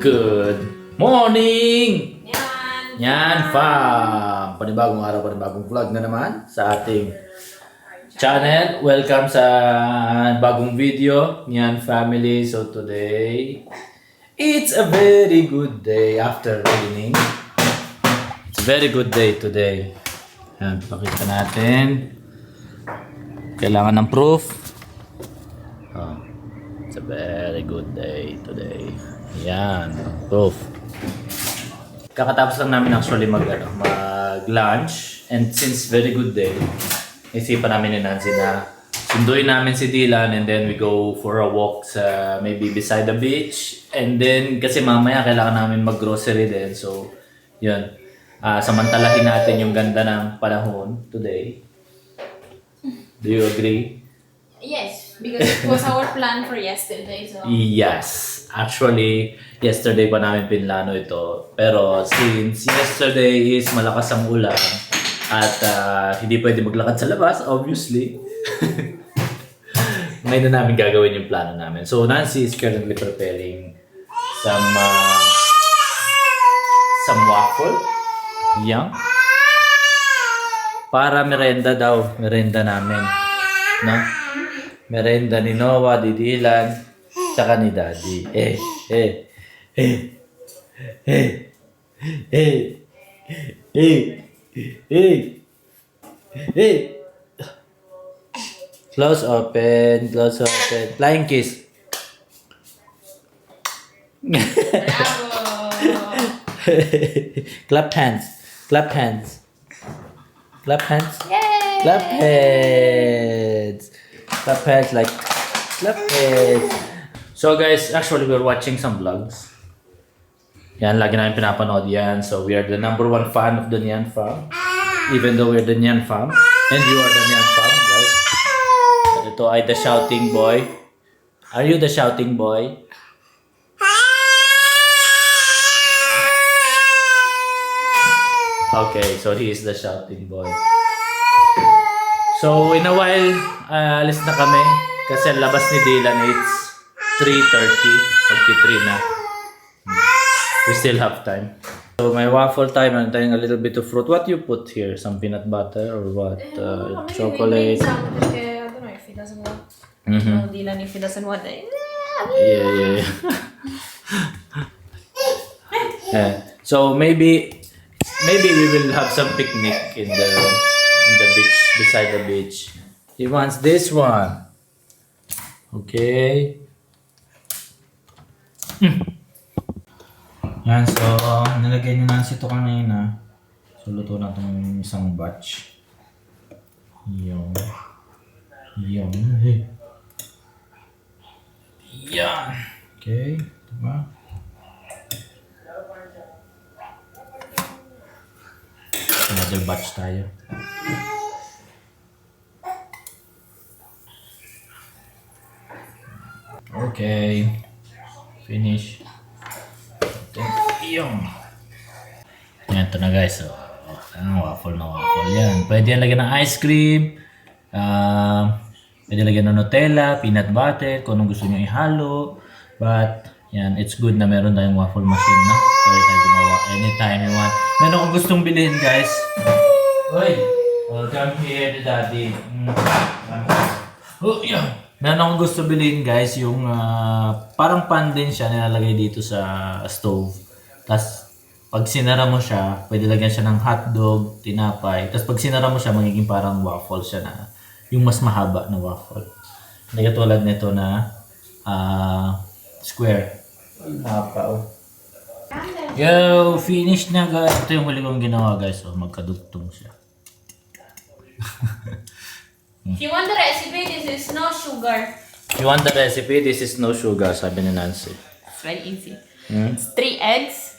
Good morning! Yan! Yan, fam! Panibagong araw, panibagong vlog na naman sa ating channel. Welcome sa bagong video, Yan family. So today, it's a very good day after raining. It's a very good day today. Yan, pakita natin. Kailangan ng proof. Oh, it's a very good day today. Yan, proof. Kakatapos lang namin actually mag-lunch. And since very good day, isipan namin ni Nancy na sunduin namin si Dylan and then we go for a walk sa maybe beside the beach. And then kasi mamaya kailangan namin mag-grocery din. So, yun. Samantalahin natin yung ganda ng panahon today. Do you agree? Yes, because it was our plan for yesterday. So Yes. Actually, yesterday pa namin pinlano ito. Pero since yesterday is malakas ang ulan at hindi pwede maglakad sa labas, obviously, ngayon na namin gagawin yung plano namin. So, Nancy is currently preparing some waffle. Yang. Para merenda daw. Merenda namin. No? Merenda ni Noah, di Dylan, tsaka ni Daddy. Close open, close open. Flying kiss. bravo! Clap hands. Clap hands. Clap hands. Yay! Clap hands. Clap hands like clap hands. So guys, actually we're watching some vlogs. Yan, lagi namin pinapanood yan. So we are the number one fan of the Nyan Fam. Even though we're the Nyan Fam. And you are the Nyan Fam, guys. So ito ay the shouting boy. Are you the shouting boy? Okay, so he is the shouting boy. So in a while, alis na kami. Kasi ang labas ni Dylan it's 3:30. Magti-3 na. We still have time. So my waffle time, I'm trying a little bit of fruit. What you put here? Some peanut butter or what? Chocolate? I don't know if he doesn't want. No, Dylan, if he doesn't want it. Yeah. Yeah. So maybe we will have some picnic in the beach, beside the beach. He wants this one. Okay. Yan, so nilagay ni Nancy ito kanina. So luto na itong isang batch. Yan. Yan. Yan. Okay. Diba? Another batch tayo. Okay. Finish. Yung. Yan, ito na guys. So, waffle na waffle. Yan. Pwede yan lagyan ng ice cream. Pwede lagyan ng Nutella, peanut butter, kung anong gusto nyo ihalo. But, yan, it's good na meron tayong waffle machine na. Pwede tayo gumawa anytime you want. Meron akong gustong bilhin guys. Uy! Welcome here, Daddy. Oh, yan. Meron akong gusto bilhin guys, yung parang pan din siya nilalagay dito sa stove. Tapos pag sinara mo siya, pwede lagyan siya ng hotdog, tinapay. Tapos pag sinara mo siya, magiging parang waffle siya na yung mas mahaba na waffle. Hindi katulad nito na square. Mapaw. Yo, finish na guys. Ito yung huli kong ginawa guys. So, magkadugtong siya. If you want the recipe, this is no sugar. If you want the recipe, this is no sugar, sabi ni Nancy. It's very easy. It's 3 eggs,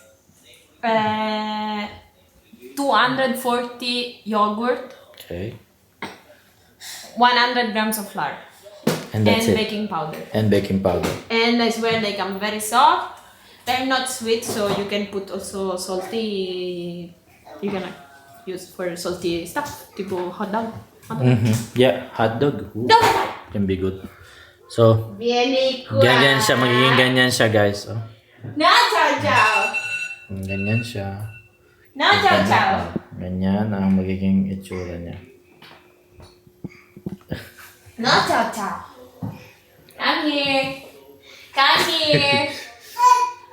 240 yogurt, Okay. 100 grams of flour, And that's it. baking powder. And baking powder. And I swear they come very soft. They're not sweet, so you can put also salty. You can use for salty stuff, tipo hot dog. Yeah, hot dog. Ooh, Dog! can be good. So, Bien ganyan siya, magiging ganyan siya guys. Oh. No, chow chow. Ganyan siya. No, chow chow. Ganyan ang magiging itsura niya. No, chow chow. Come here. Come here.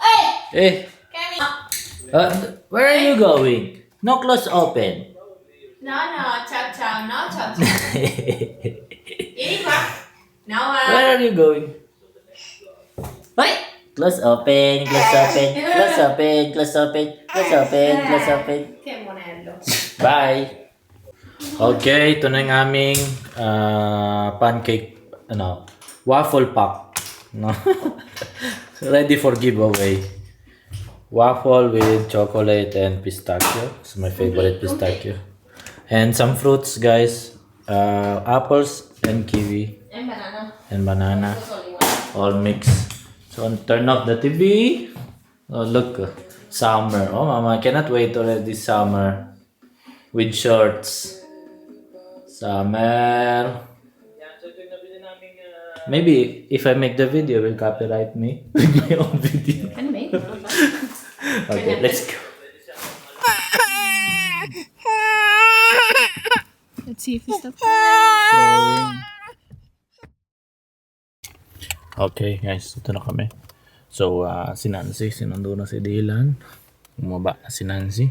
Hey, Eh, come here. where are you going? No close open. No, chow chow. No, chow chow. Ini pak. No, Where are you going? Wait! Close open, close open, close open, close open, close open, close open. Che monello. Bye! Okay, ito na yung aming pancake, waffle pack. No? Ready for giveaway. Waffle with chocolate and pistachio. It's my favorite pistachio. And some fruits, guys. Apples and kiwi And banana. and banana. That's only one. All mixed. So turn off the TV. Oh look, summer. Oh mama, I cannot wait already summer with shorts. Summer. Maybe if I make the video, will copyright me with my own video. And me. Okay, let's go. Let's see if we stop. Okay guys, ito na kami. So, si Nancy, sinundo na si Dylan. Bumaba na si Nancy.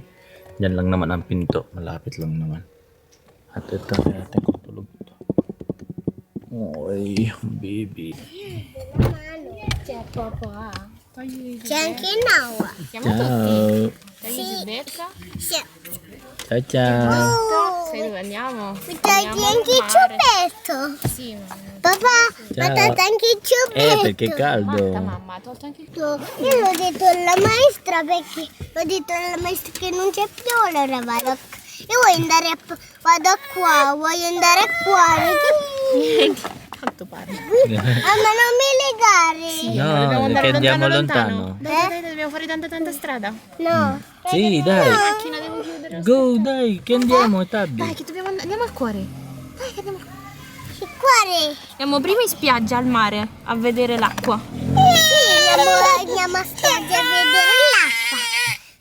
Diyan lang naman ang pinto. Malapit lang naman. At ito, natin kung tulog ito. Oy, baby. C'è papà. C'è anche Noah. Siamo tutti. Ciao. Dai Giuseppetta. Ciao, ciao. Sai dove andiamo? Mi togli anche il ciubbetto. Sì, ma... Papà, Ciao. mi togli anche il ciubbetto. Perché è caldo. Mamma, ha tolto anche il... Io l'ho detto alla maestra perché ho detto alla maestra che non c'è più, allora vado. Io vado qua, voglio andare qua. Tanto parla. Ma non mi legare. No, perché andiamo lontano. Dai, dobbiamo fare tanta strada. No. Sì, dai. La macchina devo chiudere. Go, dai, che andiamo, Tabby. Dai, che dobbiamo andiamo al cuore. Dai, che andiamo... Il cuore. Andiamo prima in spiaggia, al mare, a vedere l'acqua. Sì, andiamo a spiaggia a vedere l'acqua.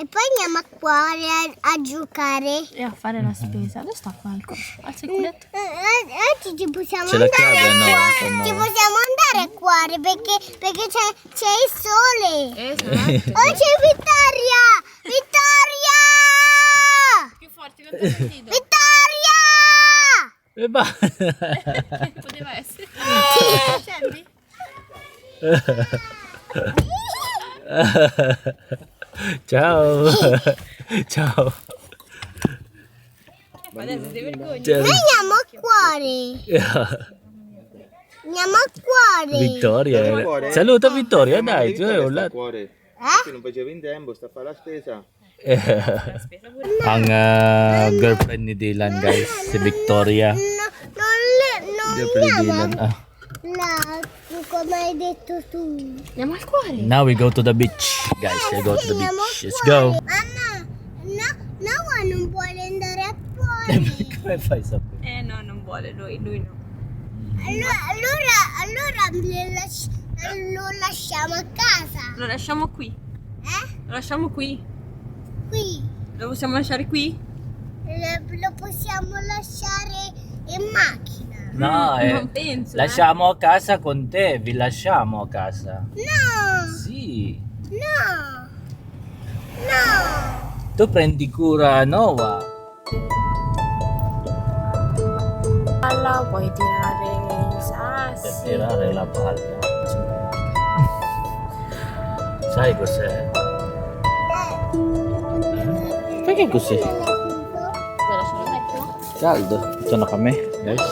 E poi andiamo a cuore a giocare. E a fare la spesa. Dove sta qua il coso? Alza il culetto. Oggi ci possiamo C'è la andare chiave, a no? cuore. No. Ci possiamo andare a cuore perché c'è il sole. Esatto. Oh, c'è Vittoria! Vittoria! Più forte, quanto ho sentito? Vittoria! E basta. Poteva essere. Senti? Ciao. Ciao. Adesso ti vergogni. Ciao. Noi andiamo a cuore. Andiamo a cuore. Vittoria. Saluta Vittoria, dai. Tu hai sta a urlato. cuore. Se non facevi in tempo, sta a fare la spesa. Ang girlfriend ni Dylan, guys. Si Victoria. Non Girlfriend ni Dylan. là, come hai detto tu. Andiamo al cuore. Now we go to the beach, guys. We go to the Andiamo a beach. Let's cuore. go. Mamma, Noah non vuole andare a cuore. Come fai a sapere? No, non vuole lui no. Allora lo lasciamo a casa. Lo lasciamo qui. Lo lasciamo qui. Qui. Lo possiamo lasciare qui? Lo possiamo lasciare in macchina. No, Non penso. lasciamo a casa con te. Vi lasciamo a casa. No, Sì. no, no. Tu prendi cura Noah. Palla, puoi tirare i Per sassi. tirare la palla. Sai cos'è? Perché così? Vuoi lasciare aperto? Caldo. Ito na kami, guys.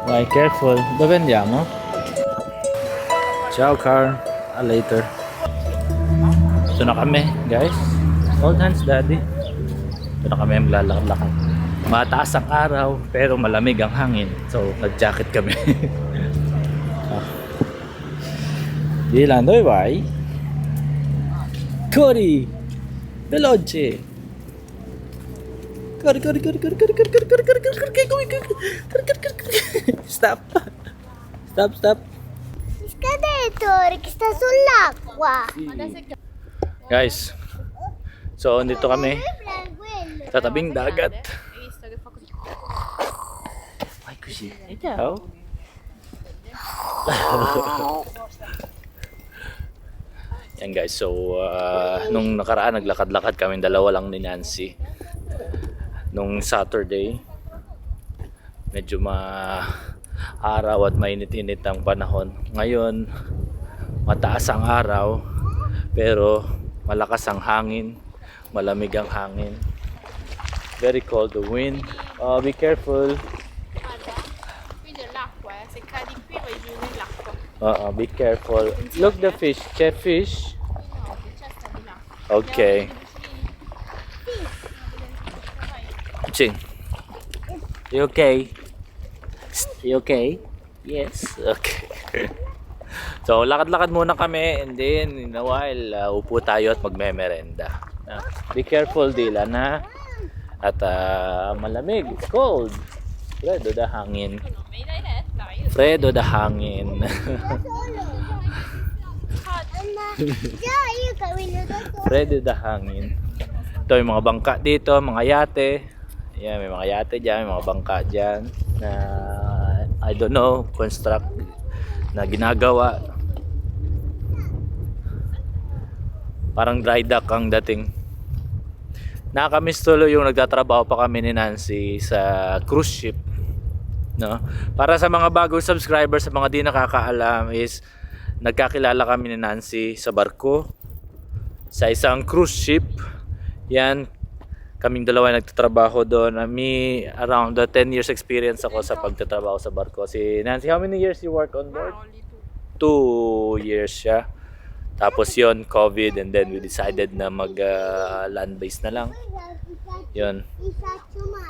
Vai, careful. Dove andiamo? Ciao, Carl. Later. Ito na kami, guys. Hold hands, daddy. Ito na kami maglalakad-lakad. Mataas ang araw, pero malamig ang hangin. So, nag-jacket kami. Dylan, dove vai? Corri! Veloce! Corri, corri, corri, corri, corri, corri, corri, corri, corri, corri, corri, corri, corri, corri, corri, corri. Stop! Stop, stop! alligator che sta sull'acqua. Guys, so dito kami sa tabing dagat. Hai visto che fa così? Ay, così. Oh. Yan guys, so nung nakaraan naglakad-lakad kami dalawa lang ni Nancy. Nung Saturday, medyo araw at mainit-init ang panahon. Ngayon, mataas ang araw, pero malakas ang hangin, malamig ang hangin. Very cold the wind. Be careful. Guarda, qui c'è l'acqua, se cadi qui vai giù nell'acqua. Be careful. Look the fish. C'è fish. No, che c'è sta di là. Okay. Ching. You okay? You okay? Yes. Okay. So, lakad-lakad muna kami and then in a while, upo tayo at magmemerenda. Be careful, Dylan, ha? At malamig. It's cold. Fredo da hangin. Non mi dai retta, io Fredo da hangin. Già, io cammino da sola. Fredo da hangin. Ito yung mga bangka dito, mga yate. Ayan, may mga yate dyan, may mga bangka dyan na I don't know, construct na ginagawa. Parang dry dock ang dating. Nakakamiss tuloy yung nagtatrabaho pa kami ni Nancy sa cruise ship, no? Para sa mga bagong subscribers, sa mga di nakakaalam is nagkakilala kami ni Nancy sa barko sa isang cruise ship. Yan, kaming dalawa nagtatrabaho doon. Around 10 years experience ako sa pagtatrabaho sa barko. Si Nancy, how many years you work on board? only two. 2 years siya. Tapos yon COVID, and then we decided na mag land base na lang. Yon.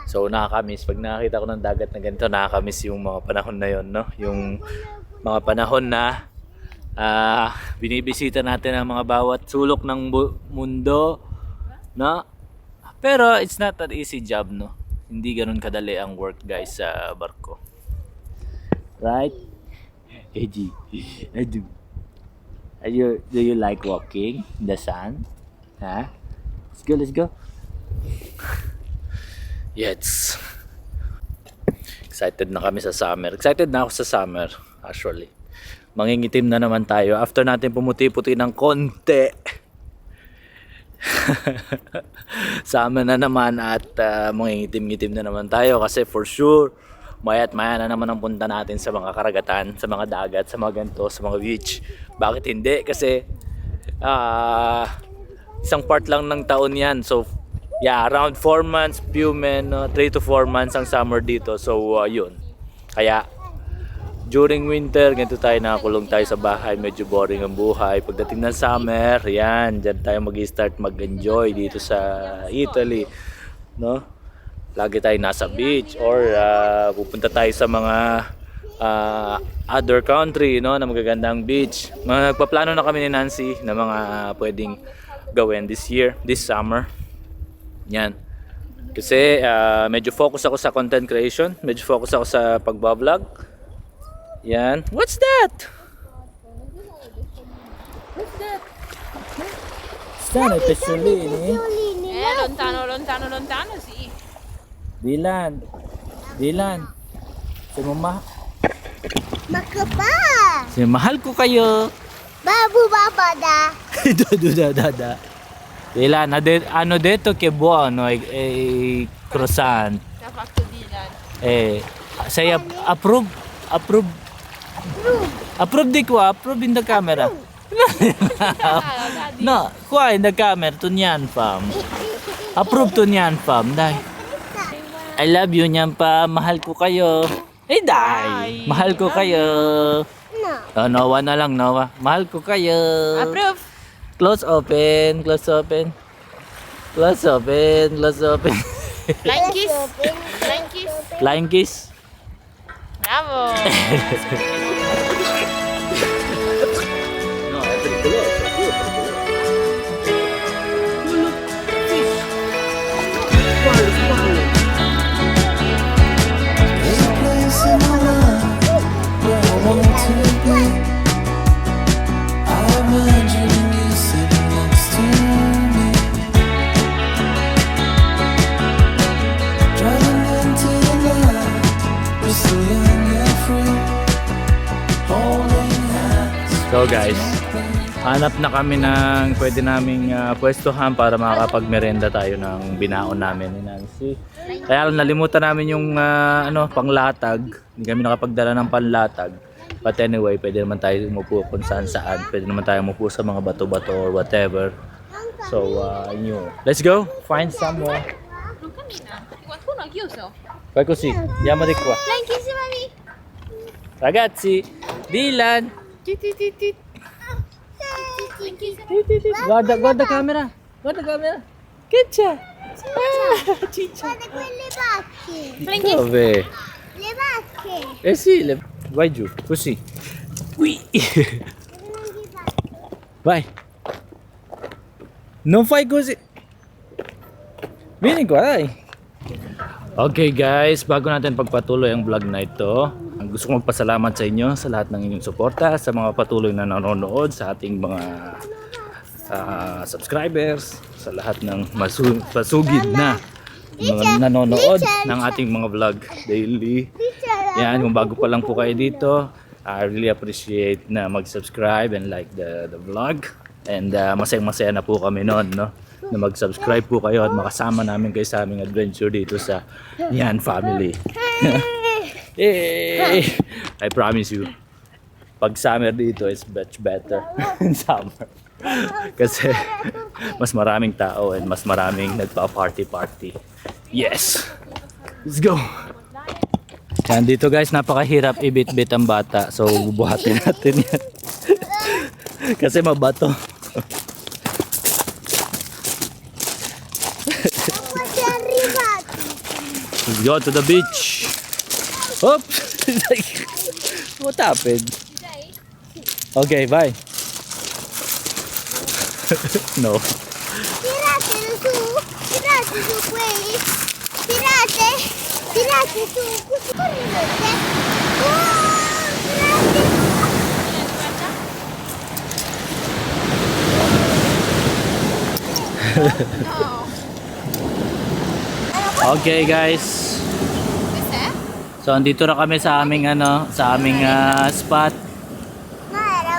So nakakamiss. Pag nakakita ko ng dagat na ganito, nakakamiss yung mga panahon na yon, no? Yung mga panahon na binibisita natin ang mga bawat sulok ng mundo, no? Pero it's not an easy job, no? Hindi ganun kadali ang work, guys, sa barko. Right? Eji, do you like walking in the sun? Huh? Let's go. Yes. Excited na kami sa summer. Excited na ako sa summer, actually. Mangingitim na naman tayo. After natin pumuti-puti ng konti. Summer na naman at mangingitim-ngitim na naman tayo kasi for sure maya't maya na naman ang punta natin sa mga karagatan, sa mga dagat, sa mga ganito, sa mga beach. Bakit hindi? Kasi isang part lang ng taon yan. So yeah, around 4 months, 3 to 4 months ang summer dito. So yun. Kaya during winter, ganito tayo, nakakulong tayo sa bahay, medyo boring ang buhay. Pagdating ng summer, yan, dyan tayo mag-start mag-enjoy dito sa Italy, no? Lagi tayo nasa beach or pupunta tayo sa mga other country, no, na magagandang beach. Nagpaplano na kami ni Nancy na mga pwedeng gawin this year, this summer. Yan. Kasi medyo focus ako sa content creation, medyo focus ako sa pagbablog. Yan. What's that? Sana pesolini. Lontano, lontano, lontano, sì. Dylan. Makapa. Mahal ko kayo. Babu baba da. Da. Dylan, hanno detto che buono il croissant. L'ha fatto Dylan. Sei approve di qua, approve in the camera. No, qua in the camera, to Nyan Fam. Approve to Nyan Fam, dai. I love you, Nyan Fam. Mahal ko kayo. Dai. Mahal ko kayo. No. Oh, Noah na lang, Noah. Mahal ko kayo. Approve. Close open. Flying kiss. Flying kiss. Flying kiss. Bravo. No, è pericoloso. So guys, hanap na kami ng pwede naming pwestuhan para makakapagmerenda tayo ng binaon namin ni Nancy. Kaya lang nalimutan namin yung panglatag. Hindi kami nakapagdala ng panlatag. But anyway, pwede naman tayo umupo kung saan saan. Pwede naman tayo umupo sa mga bato-bato or whatever. So, let's go. Find somewhere. Non cammina. Qualcuno ha chiuso. Fai così, andiamo di qua. Blanchissima mami. Ragazzi, Dylan. Guarda camera. Guarda camera. Che c'è? Ciccia. Guarda quelle vacche. Dove? Le vacche. Eh sì, vai giù, così. Qui. Vai. Non fai così. Vieni qua, dai. Okay guys, bago natin pagpatuloy ang vlog na ito, gusto kong magpasalamat sa inyo sa lahat ng inyong suporta, sa mga patuloy na nanonood, sa ating mga subscribers, sa lahat ng pasugid na nanonood ng ating mga vlog daily. Yan, kung bago pa lang po kayo dito, I really appreciate na mag-subscribe and like the vlog. And masayang-masaya na po kami noon, no? Na mag-subscribe po kayo at makasama namin kayo sa aming adventure dito sa Yan Family. Hey! I promise you, pag summer dito is much better in summer. Kasi mas maraming tao and mas maraming nagpa-party-party. Yes! Let's go! Yan dito guys, napakahirap ibit-bit ang bata. So bubuhatin natin yan. Kasi mabato. Let's go to the beach. Oops! What happened? Okay, bye. No. Tirate su quelli. Tirate su. Correte. Okay guys. So andito na kami sa aming spot.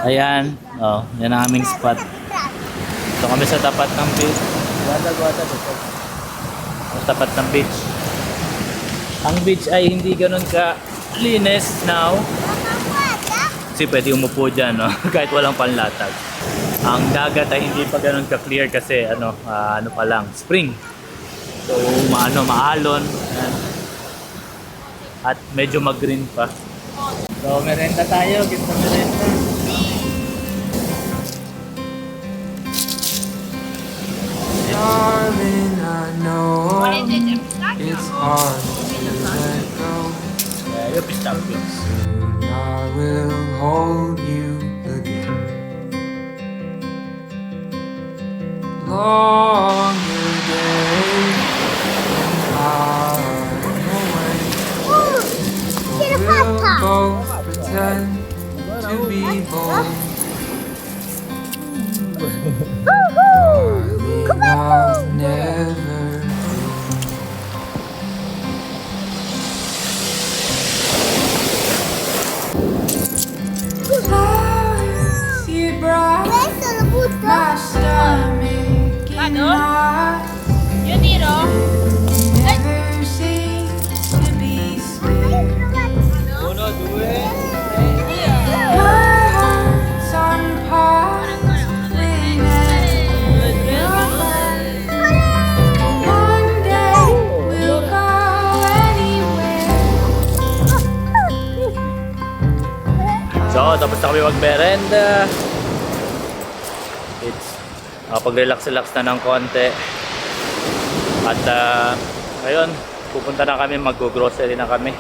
Ayan. Oh, yan ang aming spot. Ito kami sa tapat ng beach. Guarda dito. Sa tapat ng beach. Ang beach ay hindi ganoon ka linis now. Kasi pwede umupo dyan, no? Kahit walang panlatag. Ang dagat ay hindi pa ganoon ka clear kasi ano pa lang, spring. So maalon. Yan. At medyo mag-green pa. So merenda tayo, kita merenda. Darling, I know it's hard to let go. Io pistacchio. Soon I will hold you again. Longer days and I'm away. We'll both pretend to be bold. I'll never Clouds you brought Questo lo butto. my stomach in knots. Io tiro. Never seems to be sweet. Uno, due. My heart's on pause One day we'll go anywhere. So, tapos na kami mag-merenda. It's pag-relax-relax na ng konti. At ngayon, pupunta na kami, mag-grocery na kami.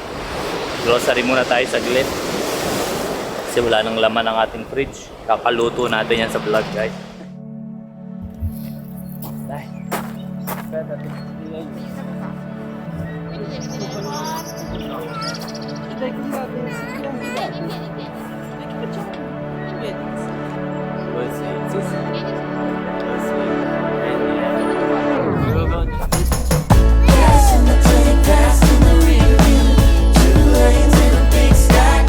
Grocery muna tayo saglit. Kasi wala nang laman ang ating fridge. Kakaluto natin yan sa vlog, guys. Passing the rear view, 2 lanes in a big stack.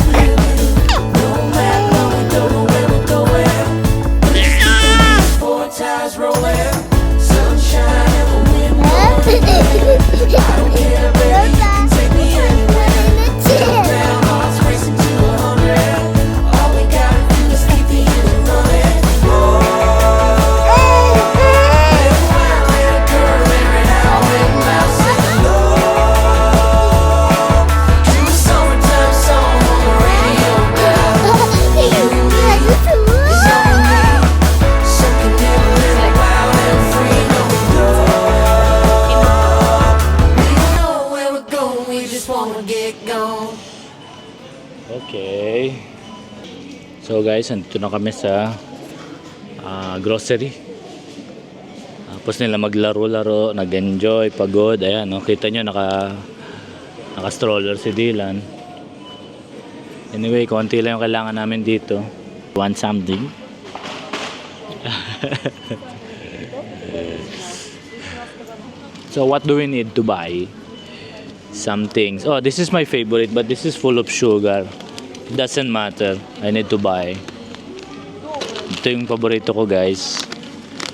Okay. So guys, andito na kami sa grocery. Tapos nila maglaro-laro, nag-enjoy, pagod. Ayan, no? Kita nyo, naka-stroller si Dylan. Anyway, konti lang yung kailangan namin dito. Want something? So what do we need to buy? Some things. Oh, this is my favorite, but this is full of sugar. It doesn't matter. I need to buy. Ito yung paborito ko, guys.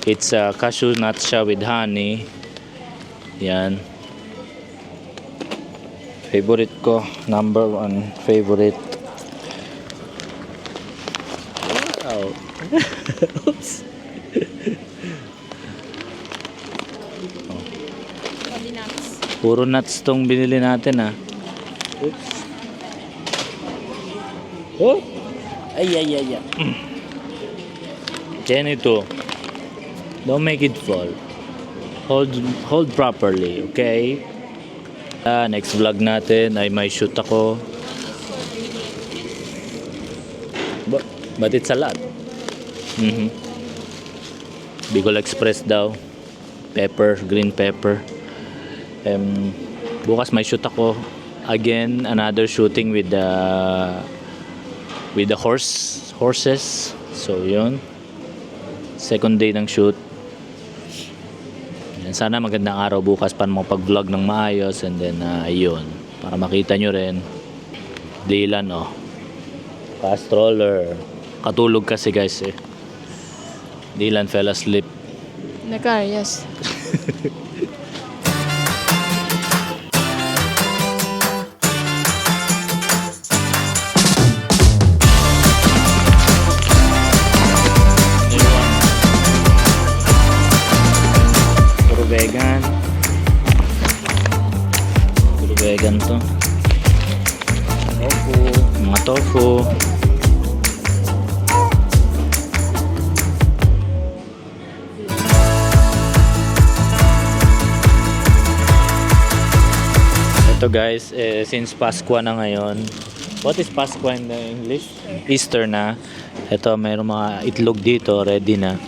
It's cashew nut siya with honey. Yan. Favorite ko. Number 1 favorite. Wow. Oops. Puro nuts tong binili natin, ah. Oops. Oh. Ay. Ganito. Don't make it fall. Hold properly, okay? Next vlog natin ay may shoot ako. But it's a lot. Bicol Express daw. Pepper, green pepper. Bukas may shoot ako. Again, another shooting with the horses. So, yun. Second day ng shoot. Yan, sana magandang araw bukas para makapag-vlog ng maayos. And then, ayun. Para makita nyo rin. Dylan, oh. Pa-stroller. Katulog kasi, guys, eh. Dylan fell asleep. In the car, yes. Vegan to. Mga tofu. Ito guys, since Pasko na ngayon. What is Pasko in the English? Easter na. Ito, mayroong mga itlog dito, ready na.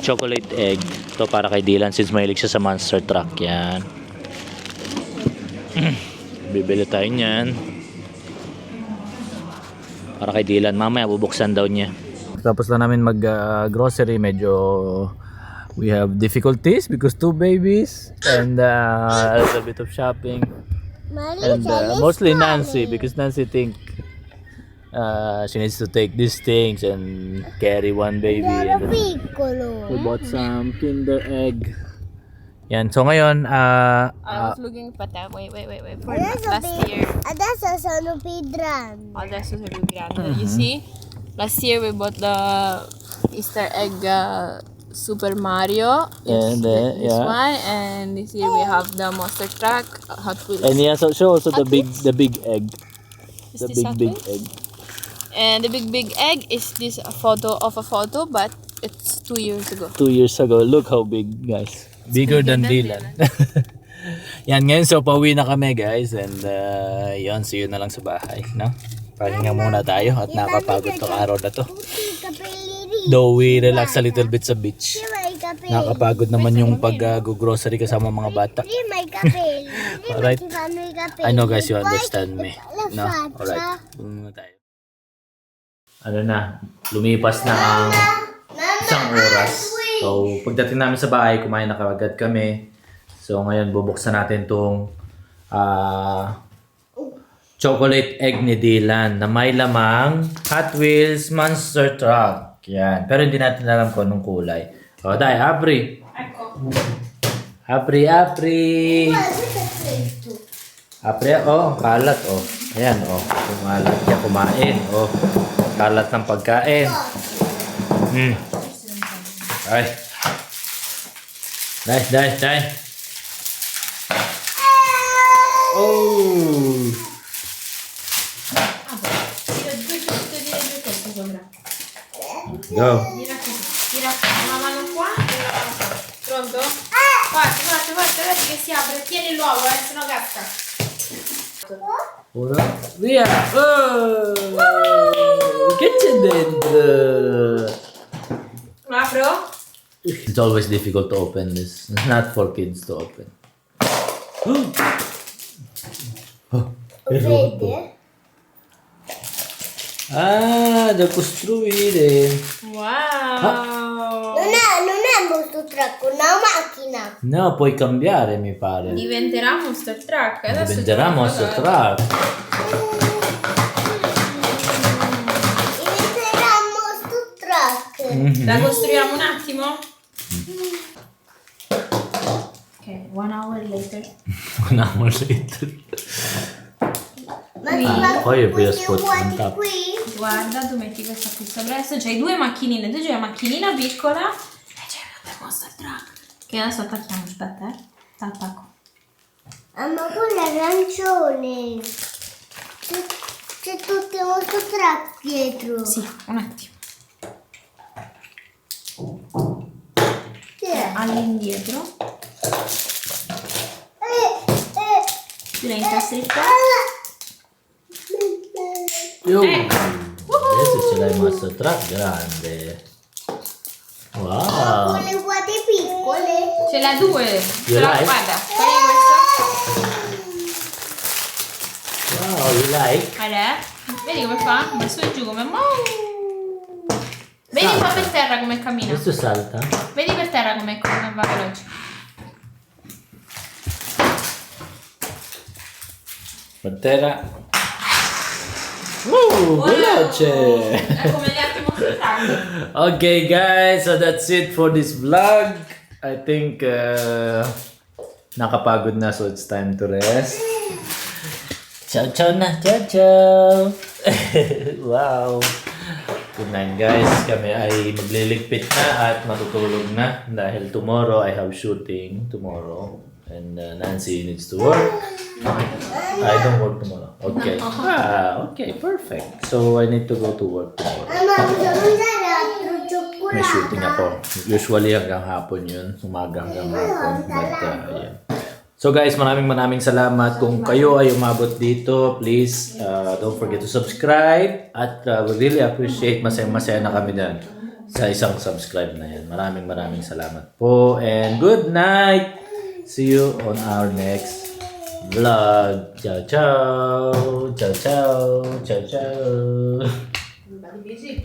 Chocolate egg. Ito para kay Dylan since mahilig siya sa monster truck. Yan. Bibili tayo niyan para kay Dylan. Mamaya bubuksan daw niya. Tapos lang namin mag grocery. Medyo we have difficulties because 2 babies and a little bit of shopping and mostly Nancy because Nancy think she needs to take these things and carry 1 baby. And we bought some Kinder egg. Yan. So ngayon, I was looking for that. Wait. For last year. Adesso sono pidran. Adesso sono grande. You see? Last year we bought the Easter egg Super Mario. And this one. And this year we have the monster truck Hot Wheels. and yeah, so show also the big egg. Is The this big Hot Wheels? egg. And the big egg is this photo, but it's 2 years ago. 2 years ago. Look how big, guys. Bigger than Dylan. Yan, ngayon so pauwi na kami, guys. And yun, see you na lang sa bahay, no? Pahinga muna tayo at nakapagod tong araw na to. Though we relax a little bit sa beach. Nakapagod naman yung pag-grocery kasama mga bata. Alright. I know guys, you understand me. No? Alright. Muna tayo. Ano na, lumipas na ang isang oras. So, pagdating namin sa bahay, kumain na kagad kami. So, ngayon bubuksan natin tong chocolate egg ni Dylan na may lamang Hot Wheels Monster Truck. Yan. Pero hindi natin alam kung anong kulay. O, dahil, apri. Apri. Apri, oh, kalat, oh. Ayan, oh. Kumalat niya kumain, oh. Kalat ng pagkain. Ay. Dai. Oh. Go. Tira una mano qua e una mano qua. Pronto? Guarda che si apre. Tieni l'uovo, sennò casca. Ora, via! Oh! Che c'è dentro? Apro? It's always difficult to open this. It's not for kids to open. È rotto. Vede? Ah, da costruire. Wow! Non è un monster truck, una macchina. No, puoi cambiare, mi pare. Diventerà Monster Truck. Adesso Diventerà ci Monster vado. Truck. Diventerà un monster truck. La costruiamo un attimo? Ok, 1 hour later. Un anno later. Ma si va poi con vi questi ascolto vuoti un tappo. qui? Guarda, tu metti questa qui sopra. Adesso c'hai 2 macchinine. Tu c'hai una macchinina piccola e c'è una per Monster Truck. Che adesso attacchiamo, aspetta, T'attacco. Ah, ma quello è arancione. C'è tutto il monster truck dietro. Sì, un attimo. Che è? All'indietro. Tu le incastri qua. Yo. Ecco. Adesso ce l'hai Monster Truck grande. Con Wow. le vuote piccole. Ce l'ha 2. You like? Guarda, fai questo. Wow, you like? Guarda, vedi come fa? Come su e giù, come... Vedi Salta. qua per terra come cammina. Questo salta? Vedi per terra come va veloce. Per terra. Veloce! È come gli altri Monster Truck. Okay guys, so that's it for this vlog. I think nakapagod na, so it's time to rest. Ciao ciao na, ciao ciao. Wow. Good night guys, kami ay magliligpit na at matutulog na dahil tomorrow I have shooting tomorrow and Nancy needs to work. I don't work tomorrow. Okay. Okay, perfect. So I need to go to work tomorrow. Mamma, cosa mangiare altro cioccolato? May shooting ako. Usually hanggang hapon yun. Umaga hanggang hapon. But, yeah. So guys, maraming salamat. Kung kayo ay umabot dito, please don't forget to subscribe. At we really appreciate, masaya na kami dyan sa isang subscribe na yan. Maraming salamat po. And good night! See you on our next vlog. Ciao, ciao! Ciao, ciao! Ciao, ciao! Busy.